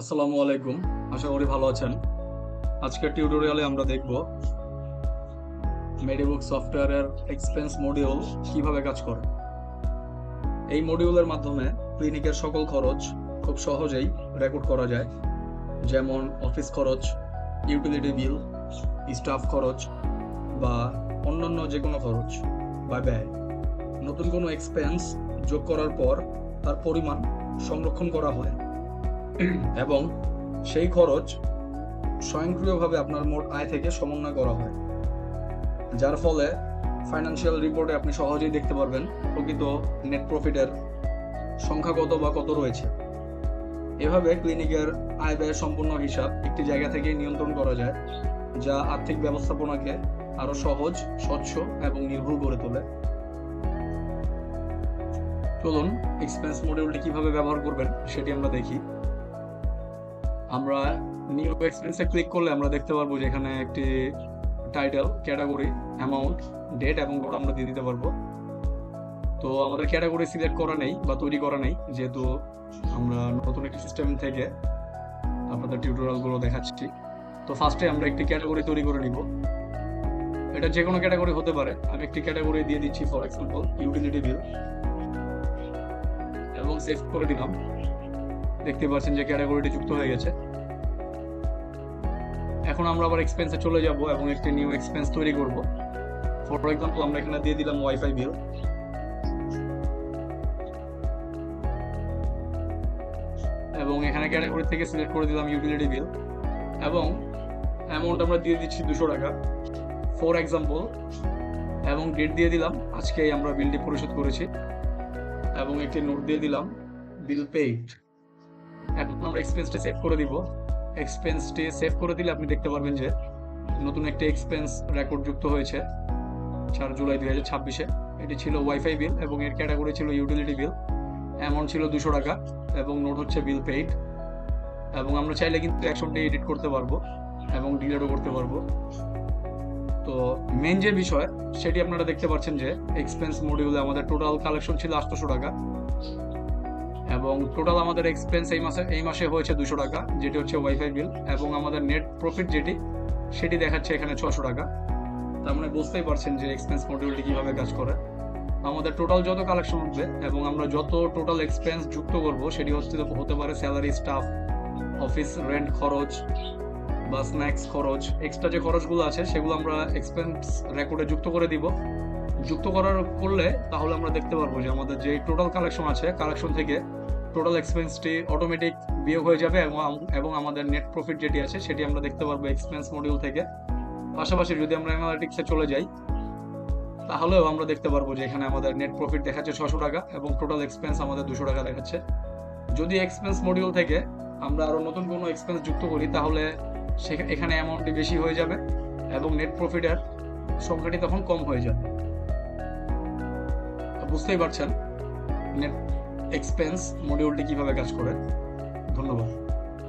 আসসালামু আলাইকুম। আশা করি ভালো আছেন। আজকের টিউটোরিয়ালে আমরা দেখব মেডিবুক সফটওয়্যারের এক্সপেন্স মডিউল কিভাবে কাজ করে। এই মডিউলের মাধ্যমে ক্লিনিকের সকল খরচ খুব সহজেই রেকর্ড করা যায়, যেমন অফিস খরচ, ইউটিলিটি বিল, স্টাফ খরচ বা অন্যান্য যে কোনো খরচ বা ব্যয়। নতুন কোনো এক্সপেন্স যোগ করার পর তার পরিমাণ সংরক্ষণ করা হয় এবং সেই খরচ স্বয়ংক্রিয়ভাবে আপনার মোট আয় থেকে সমন্বয় করা হয়, যার ফলে ফাইন্যান্সিয়াল রিপোর্টে আপনি সহজেই দেখতে পারবেন প্রকৃত নেট প্রফিটের সংখ্যা কত রয়েছে। এভাবে ক্লিনিকের আয় ব্যয়ের সম্পূর্ণ হিসাব একটি জায়গা থেকে নিয়ন্ত্রণ করা যায়, যা আর্থিক ব্যবস্থাপনাকে আরো সহজ, স্বচ্ছ এবং নির্ভুল করে তোলে। চলুন এক্সপেন্স মডিউলটি কিভাবে ব্যবহার করবেন সেটি আমরা দেখি। আমরা নিউ এক্সপেন্সে ক্লিক করলে আমরা দেখতে পারবো যে এখানে একটি টাইটেল, ক্যাটাগরি, অ্যামাউন্ট, ডেট এবং ডট আমরা দিয়ে দিতে পারবো। তো আমাদের ক্যাটাগরি সিলেক্ট করা নেই বা তৈরি করা নেই, যেহেতু আমরা নতুন একটি সিস্টেম থেকে আপনাদের টিউটোরিয়ালগুলো দেখাচ্ছি। তো ফার্স্টে আমরা একটি ক্যাটাগরি তৈরি করে নিব। এটা যে কোনো ক্যাটাগরি হতে পারে। আমি একটি ক্যাটাগরি দিয়ে দিচ্ছি, ফর এক্সাম্পল ইউটিলিটি বিল, এবং সেভ করে দিলাম। দেখতে পাচ্ছেন যে ক্যাটাগরিটি যুক্ত হয়ে গেছে। এখন আমরা আবার এক্সপেন্সে চলে যাব এবং একটি নিউ এক্সপেন্স তৈরি করব। ফর এক্সাম্পল আমরা এখানে দিয়ে দিলাম ওয়াইফাই বিল, এবং এখানে ক্যাটাগরি থেকে সিলেক্ট করে দিলাম ইউটিলিটি বিল, এবং অ্যামাউন্ট আমরা দিয়ে দিচ্ছি 200 টাকা ফর এক্সাম্পল, এবং ডেট দিয়ে দিলাম আজকেই আমরা বিলটি পরিশোধ করেছি, এবং একটি নোট দিয়ে দিলাম বিল পেইড। এখন আমরা এক্সপেন্সটি সেভ করে দিব। এক্সপেন্সটি সেভ করে দিলে আপনি দেখতে পারবেন যে নতুন একটি এক্সপেন্স রেকর্ড যুক্ত হয়েছে 4 জুলাই 2026-এ। এটি ছিল ওয়াইফাই বিল এবং এর ক্যাটাগরি ছিল ইউটিলিটি বিল, অ্যামাউন্ট ছিল 200 টাকা এবং নোট হচ্ছে বিল পেইড। এবং আমরা চাইলে কিন্তু অ্যাকশনটি এডিট করতে পারবো এবং ডিলিটও করতে পারবো। তো মেন যে বিষয় সেটি আপনারা দেখতে পাচ্ছেন যে এক্সপেন্স মডিউলে আমাদের টোটাল কালেকশন ছিল 800 টাকা, এবং টোটাল আমাদের এক্সপেন্স এই মাসে হয়েছে 200 টাকা, যেটি হচ্ছে ওয়াইফাই বিল, এবং আমাদের নেট প্রফিট সেটি দেখাচ্ছে এখানে 600 টাকা। তার মানে বুঝতেই পারছেন যে এক্সপেন্স মডিউলটি কিভাবে কাজ করে। আমাদের টোটাল যত কালেকশন হবে এবং আমরা যত টোটাল এক্সপেন্স যুক্ত করব সেটি হতে পারে স্যালারি, স্টাফ, অফিস রেন্ট খরচ বা স্ন্যাক্স খরচ, এক্সট্রা যে খরচগুলো আছে সেগুলো আমরা এক্সপেন্স রেকর্ডে যুক্ত করে দিব। যুক্ত করলে তাহলে আমরা দেখতে পারবো যে আমাদের যে টোটাল কালেকশন আছে, কালেকশন থেকে টোটাল এক্সপেন্সটি অটোমেটিক বিয়োগ হয়ে যাবে, এবং আমাদের নেট প্রফিট যেটি আছে সেটি আমরা দেখতে পারবো এক্সপেন্স মডিউল থেকে। পাশাপাশি যদি আমরা অ্যানালিটিক্সে চলে যাই তাহলেও আমরা দেখতে পারবো যে এখানে আমাদের নেট প্রফিট দেখাচ্ছে 600 টাকা এবং টোটাল এক্সপেন্স আমাদের 200 টাকা দেখাচ্ছে। যদি এক্সপেন্স মডিউল থেকে আমরা আরো নতুন কোনো এক্সপেন্স যুক্ত করি তাহলে এখানে অ্যামাউন্টটি বেশি হয়ে যাবে এবং নেট প্রফিটের সংখ্যাটি তখন কম হয়ে যাবে। বুঝতেই পারছেন নেট এক্সপেন্স মডিউলটি কিভাবে কাজ করে। ধন্যবাদ।